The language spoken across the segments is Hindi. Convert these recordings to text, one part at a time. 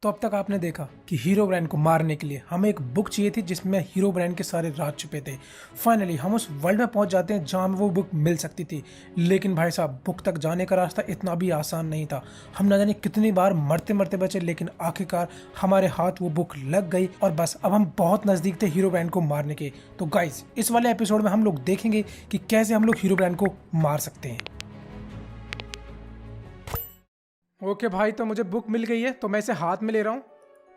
तो अब तक आपने देखा कि हीरो ब्रांड को मारने के लिए हमें एक बुक चाहिए थी जिसमें हीरो ब्रांड के सारे राज छुपे थे। फाइनली हम उस वर्ल्ड में पहुंच जाते हैं जहां हमें वो बुक मिल सकती थी। लेकिन भाई साहब, बुक तक जाने का रास्ता इतना भी आसान नहीं था। हम न जाने कितनी बार मरते मरते बचे, लेकिन आखिरकार हमारे हाथ वो बुक लग गई और बस अब हम बहुत नजदीक थे हीरो ब्रांड को मारने के। तो गाइज, इस वाले एपिसोड में हम लोग देखेंगे कि कैसे हम लोग हीरो ब्रांड को मार सकते हैं। ओके भाई, तो मुझे बुक मिल गई है तो मैं इसे हाथ में ले रहा हूँ।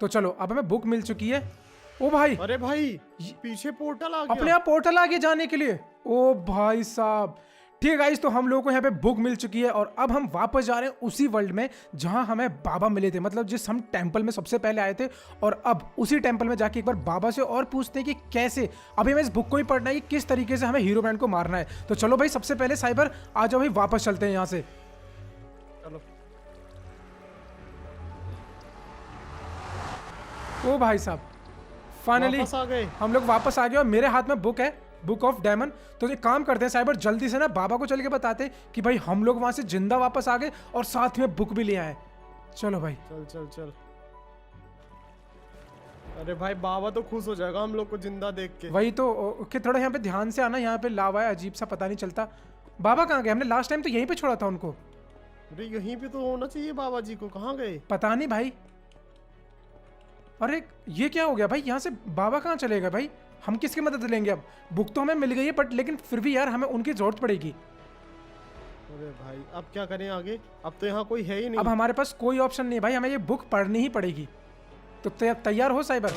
तो चलो, अब हमें बुक मिल चुकी है। ओ भाई, अरे भाई, पीछे पोर्टल आ गया। अपने आप पोर्टल आ गया जाने के लिए। ओ भाई साहब, ठीक है गाइस, तो हम लोगों को यहाँ पे बुक मिल चुकी है और अब हम वापस जा रहे हैं उसी वर्ल्ड में जहां हमें बाबा मिले थे, मतलब जिस हम टेंपल में सबसे पहले आए थे। और अब उसी टेंपल में जाके एक बार बाबा से और पूछते हैं कि कैसे, अभी हमें इस बुक को ही पढ़ना है कि किस तरीके से हमें हीरो ब्रांड को मारना है। तो चलो भाई, सबसे पहले साइबर आ जाओ भाई, वापस चलते हैं यहाँ से। चलो। ओ भाई साहब, फाइनली वापस आ गए। हम लोग वापस आ गए और मेरे हाथ में बुक है, बुक ऑफ डायमंड। तो एक काम करते हैं साइबर, जल्दी से ना बाबा को चल के बताते हैं कि भाई हम लोग वहां से जिंदा वापस आ गए और साथ में बुक भी ले आए। चलो भाई। चल चल चल। अरे भाई, बाबा तो खुश हो जाएगा हम लोग को जिंदा देख के। वही तो। ओके, थोड़ा यहाँ पे ध्यान से आना, यहाँ पे लावा है, अजीब सा, पता नहीं चलता। बाबा कहाँ गए? हमने लास्ट टाइम तो यहीं पे छोड़ा था उनको। अरे यहीं पे तो होना चाहिए बाबा जी को, कहाँ गए? पता नहीं भाई। अरे ये क्या हो गया भाई, यहाँ से बाबा कहाँ चले गए भाई? हम किसकी मदद लेंगे अब? बुक तो हमें मिल गई है, बट लेकिन फिर भी यार हमें उनकी जरूरत पड़ेगी। अरे भाई, अब क्या करें आगे? अब तो यहाँ कोई है ही नहीं। अब हमारे पास कोई ऑप्शन नहीं भाई, हमें ये बुक पढ़नी ही पड़ेगी। तो तैयार हो साइबर?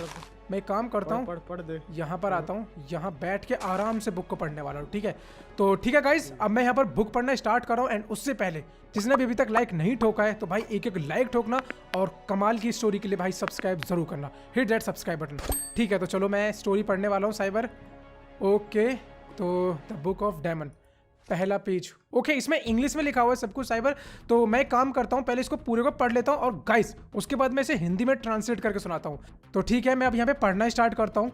मैं एक काम करता हूँ, पढ़ दे। यहाँ पर आता हूँ, यहाँ बैठ के आराम से बुक को पढ़ने वाला हूँ, ठीक है? तो ठीक है गाइस, अब मैं यहाँ पर बुक पढ़ना स्टार्ट कर रहा हूँ। एंड उससे पहले जिसने भी अभी तक लाइक नहीं ठोका है तो भाई एक एक लाइक ठोकना, और कमाल की स्टोरी के लिए भाई सब्सक्राइब जरूर करना, हिट दैट सब्सक्राइब बटन। ठीक है, तो चलो मैं स्टोरी पढ़ने वाला हूँ साइबर। ओके, तो द बुक ऑफ डायमंड, पहला पेज। ओके, इसमें इंग्लिश में लिखा हुआ है सब कुछ साइबर। तो मैं काम करता हूँ, पहले इसको पूरे को पढ़ लेता हूँ और गाइस उसके बाद मैं इसे हिंदी में ट्रांसलेट करके सुनाता हूँ। तो ठीक है, मैं अब यहाँ पे पढ़ना स्टार्ट करता हूँ।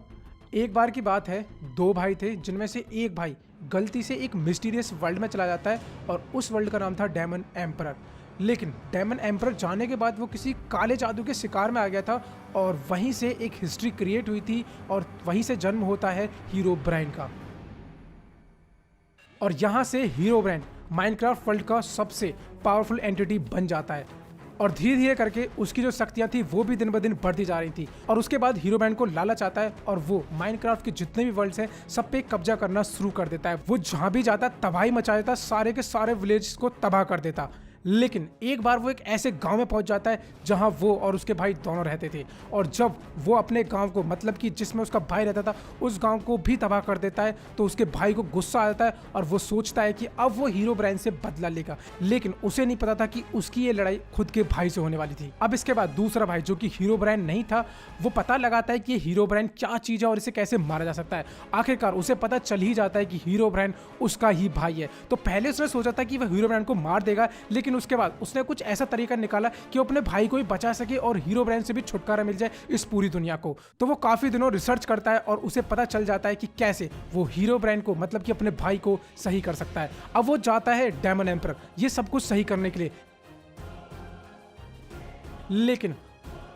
एक बार की बात है, दो भाई थे जिनमें से एक भाई गलती से एक मिस्टीरियस वर्ल्ड में चला जाता है और उस वर्ल्ड का नाम था डायमंड एम्परर। लेकिन डायमंड एम्परर जाने के बाद वो किसी काले जादू के शिकार में आ गया था और वहीं से एक हिस्ट्री क्रिएट हुई थी और वहीं से जन्म होता है हीरो ब्रांड का। और यहाँ से हीरो ब्रांड माइनक्राफ्ट वर्ल्ड का सबसे पावरफुल एंटिटी बन जाता है और धीरे धीरे करके उसकी जो शक्तियाँ थी वो भी दिन ब दिन बढ़ती जा रही थी। और उसके बाद हीरो ब्रांड को लालच आता है और वो माइनक्राफ्ट के जितने भी वर्ल्ड्स हैं सब पे कब्जा करना शुरू कर देता है। वो जहाँ भी जाता तबाही मचा देता, सारे के सारे विलेज को तबाह कर देता। लेकिन एक बार वो एक ऐसे गांव में पहुंच जाता है जहां वो और उसके भाई दोनों रहते थे। और जब वो अपने गांव को, मतलब कि जिसमें उसका भाई रहता था, उस गांव को भी तबाह कर देता है तो उसके भाई को गुस्सा आ जाता है और वो सोचता है कि अब वो हीरो ब्रांड से बदला लेगा। लेकिन उसे नहीं पता था कि उसकी ये लड़ाई खुद के भाई से होने वाली थी। अब इसके बाद दूसरा भाई जो कि हीरो ब्रांड नहीं था, वो पता लगाता है कि ये हीरो ब्रांड क्या चीज है और इसे कैसे मारा जा सकता है। आखिरकार उसे पता चल ही जाता है कि हीरो ब्रांड उसका ही भाई है। तो पहले उसने सोचा था कि वह हीरो ब्रांड को मार देगा, लेकिन उसके बाद उसने कुछ ऐसा तरीका निकाला कि वो अपने भाई को भी बचा सके और हीरो ब्रांड से भी छुटकारा मिल जाए इस पूरी दुनिया को। तो वो काफी दिनों रिसर्च करता है और उसे पता चल जाता है कि कैसे वो हीरो ब्रांड को, मतलब कि अपने भाई को सही कर सकता है। अब वो जाता है डायमंड एम्परर ये सब कुछ सही करने के लिए, लेकिन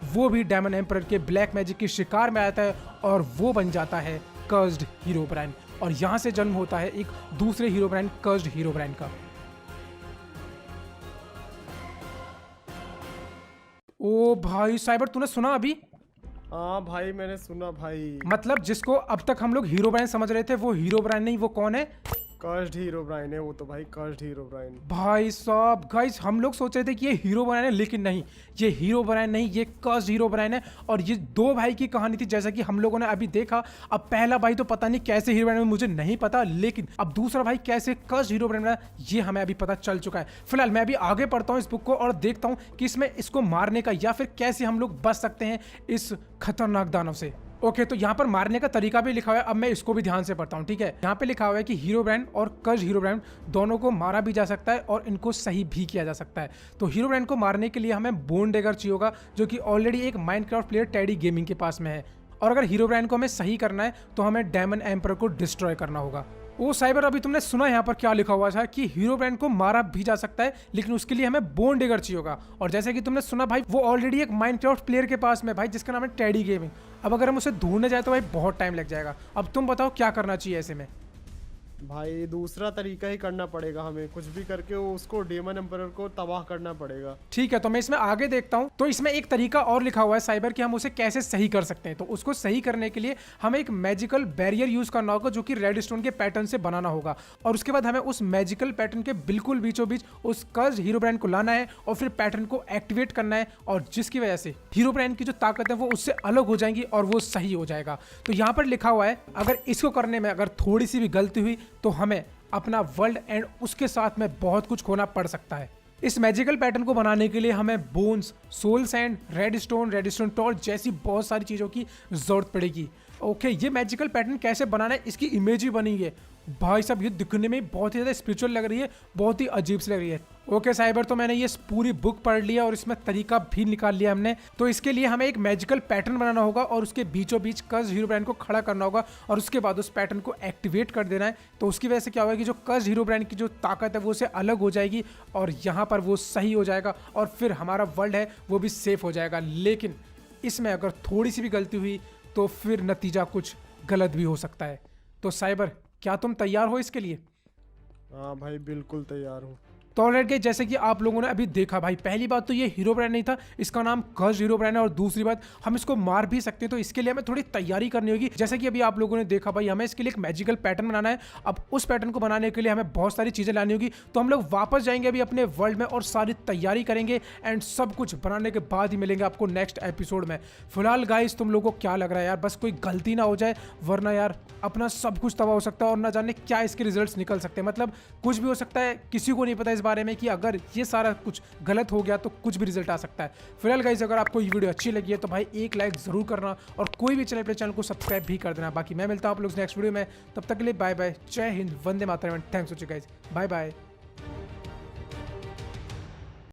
वो भी डायमंड एम्परर के ब्लैक मैजिक के शिकार में आता है और वो बन जाता है कर्स्ड हीरो ब्रांड। और यहां से जन्म होता है एक दूसरे hero brand, cursed hero brand का। ओ भाई साइबर, तूने सुना अभी? हाँ भाई, मैंने सुना भाई। मतलब जिसको अब तक हम लोग हीरो ब्रांड समझ रहे थे वो हीरो ब्रांड नहीं, वो कौन है? कर्स्ड हीरो ब्रांड है वो तो भाई, कर्स्ड हीरो ब्रांड। भाई साहब, गाइस हम लोग सोच रहे थे कि ये हीरो ब्रांड है, लेकिन नहीं, ये हीरो ब्रांड नहीं, ये कर्स्ड हीरो ब्रांड है। और ये दो भाई की कहानी थी जैसा कि हम लोगों ने अभी देखा। अब पहला भाई तो पता नहीं कैसे हीरो ब्रांड में, मुझे नहीं पता, लेकिन अब दूसरा भाई कैसे कर्स्ड हीरो ब्रांड में ये हमें अभी पता चल चुका है। फिलहाल मैं अभी आगे पढ़ता हूँ इस बुक को और देखता हूँ कि इसमें इसको मारने का या फिर कैसे हम लोग बच सकते हैं इस खतरनाक दानव से। ओके, तो यहाँ पर मारने का तरीका भी लिखा हुआ है। अब मैं इसको भी ध्यान से पढ़ता हूँ, ठीक है? यहाँ पे लिखा हुआ है कि हीरो ब्रांड और कर्स्ड हीरो ब्रांड दोनों को मारा भी जा सकता है और इनको सही भी किया जा सकता है। तो हीरो ब्रांड को मारने के लिए हमें बोन डेगर चाहिए होगा, जो कि ऑलरेडी एक माइनक्राफ्ट प्लेयर टेडी गेमिंग के पास में है। और अगर हीरो ब्रांड को हमें सही करना है तो हमें डायमंड एम्परर को डिस्ट्रॉय करना होगा। ओ साइबर, अभी तुमने सुना यहाँ पर क्या लिखा हुआ था कि हीरो ब्रांड को मारा भी जा सकता है, लेकिन उसके लिए हमें बोन डिगर चाहिए होगा। और जैसे कि तुमने सुना भाई, वो ऑलरेडी एक माइनक्राफ्ट प्लेयर के पास में भाई, जिसका नाम है टेडी गेमिंग। अब अगर हम उसे ढूंढने जाए तो भाई बहुत टाइम लग जाएगा। अब तुम बताओ क्या करना चाहिए ऐसे में। भाई दूसरा तरीका ही करना पड़ेगा, हमें कुछ भी करके उसको डेमन एम्परर को तबाह करना पड़ेगा। ठीक है, तो मैं इसमें आगे देखता हूँ। तो इसमें एक तरीका और लिखा हुआ है साइबर कि हम उसे कैसे सही कर सकते हैं। तो उसको सही करने के लिए हमें एक मैजिकल बैरियर यूज करना होगा, जो कि रेड स्टोन के पैटर्न से बनाना होगा। और उसके बाद हमें उस मैजिकल पैटर्न के बिल्कुल बीचों बीच उस कर्ज हीरो ब्रांड को लाना है और फिर पैटर्न को एक्टिवेट करना है, और जिसकी वजह से हीरो ब्रांड की जो ताकत है वो उससे अलग हो जाएंगी और वो सही हो जाएगा। तो यहाँ पर लिखा हुआ है, अगर इसको करने में अगर थोड़ी सी भी गलती हुई तो हमें अपना वर्ल्ड एंड उसके साथ में बहुत कुछ खोना पड़ सकता है। इस मैजिकल पैटर्न को बनाने के लिए हमें bones, soul sand, redstone torch जैसी बहुत सारी चीज़ों की जरूरत पड़ेगी। ओके, ये मैजिकल पैटर्न कैसे बनाना है इसकी इमेज भी बनी है भाई साहब। ये दिखने में बहुत ही ज़्यादा स्पिरिचुअल लग रही है, बहुत ही अजीब सी लग रही है। ओके साइबर, तो मैंने ये पूरी बुक पढ़ लिया और इसमें तरीका भी निकाल लिया हमने। तो इसके लिए हमें एक मैजिकल पैटर्न बनाना होगा और उसके बीचों बीच कर्ज हीरो ब्रांड को खड़ा करना होगा और उसके बाद उस पैटर्न को एक्टिवेट कर देना है। तो उसकी वजह से क्या होगा कि जो कर्ज हीरो ब्रांड की जो ताकत है वो उससे अलग हो जाएगी और यहाँ पर वो सही हो जाएगा और फिर हमारा वर्ल्ड है वो भी सेफ हो जाएगा। लेकिन इसमें अगर थोड़ी सी भी गलती हुई तो फिर नतीजा कुछ गलत भी हो सकता है। तो साइबर, क्या तुम तैयार हो इसके लिए? हाँ भाई, बिल्कुल तैयार हूँ। तो ऑलरेडी गाइस, जैसे कि आप लोगों ने अभी देखा भाई, पहली बात तो ये हीरो ब्रांड नहीं था, इसका नाम कर्ज हीरो ब्रांड है। और दूसरी बात, हम इसको मार भी सकते हैं। तो इसके लिए हमें थोड़ी तैयारी करनी होगी। जैसे कि अभी आप लोगों ने देखा भाई, हमें इसके लिए एक मैजिकल पैटर्न बनाना है। अब उस पैटर्न को बनाने के लिए हमें बहुत सारी चीज़ें लानी होगी। तो हम लोग वापस जाएंगे अभी अपने वर्ल्ड में और सारी तैयारी करेंगे एंड सब कुछ बनाने के बाद ही मिलेंगे आपको नेक्स्ट एपिसोड में। फिलहाल गाइस, तुम लोगों को क्या लग रहा है यार? बस कोई गलती ना हो जाए, वरना यार अपना सब कुछ तबाह हो सकता है और ना जाने क्या इसके रिजल्ट्स निकल सकते हैं। मतलब कुछ भी हो सकता है, किसी को नहीं पता इस बारे में कि अगर ये सारा कुछ गलत हो गया तो कुछ भी रिजल्ट आ सकता है। फिलहाल गाइस, अगर आपको ये वीडियो अच्छी लगी है तो भाई एक लाइक जरूर करना और कोई भी चैनल पे चैनल को सब्सक्राइब भी कर देना। बाकी मैं मिलता हूं आप लोग नेक्स्ट वीडियो में, तब तक के लिए बाय बाय, जय हिंद, वंदे मातरम, thanks for watching guys, bye bye.